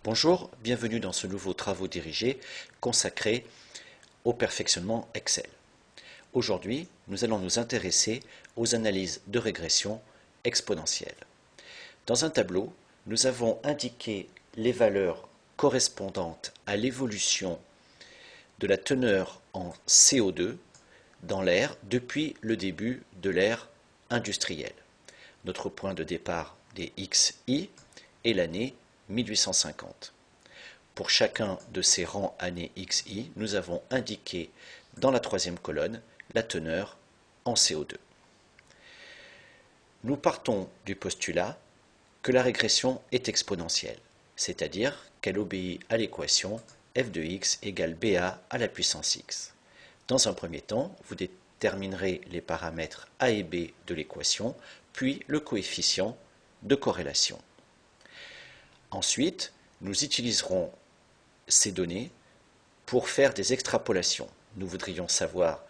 Bonjour, bienvenue dans ce nouveau travaux dirigés consacré au perfectionnement Excel. Aujourd'hui, nous allons nous intéresser aux analyses de régression exponentielle. Dans un tableau, nous avons indiqué les valeurs correspondantes à l'évolution de la teneur en CO2 dans l'air depuis le début de l'ère industrielle. Notre point de départ des XI est l'année 1850. Pour chacun de ces rangs années XI, nous avons indiqué dans la troisième colonne la teneur en CO2. Nous partons du postulat que la régression est exponentielle, c'est-à-dire qu'elle obéit à l'équation f de x égale ba à la puissance x. Dans un premier temps, vous déterminerez les paramètres a et b de l'équation, puis le coefficient de corrélation. Ensuite, nous utiliserons ces données pour faire des extrapolations. Nous voudrions savoir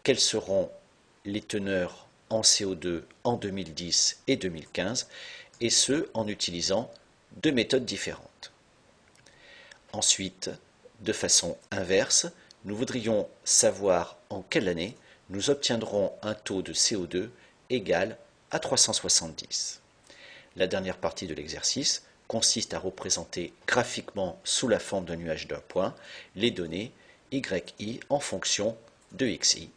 quelles seront les teneurs en CO2 en 2010 et 2015, et ce en utilisant deux méthodes différentes. Ensuite, de façon inverse, nous voudrions savoir en quelle année nous obtiendrons un taux de CO2 égal à 370. La dernière partie de l'exercice consiste à représenter graphiquement sous la forme d'un nuage d'un point les données yi en fonction de xi.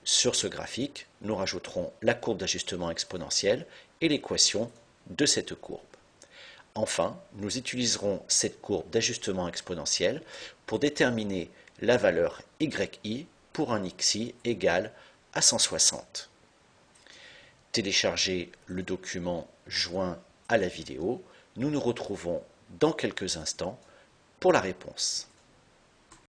Sur ce graphique, nous rajouterons la courbe d'ajustement exponentielle et l'équation de cette courbe. Enfin, nous utiliserons cette courbe d'ajustement exponentielle pour déterminer la valeur yi pour un xi égal à 160. Téléchargez le document joint à la vidéo. Nous nous retrouvons dans quelques instants pour la réponse.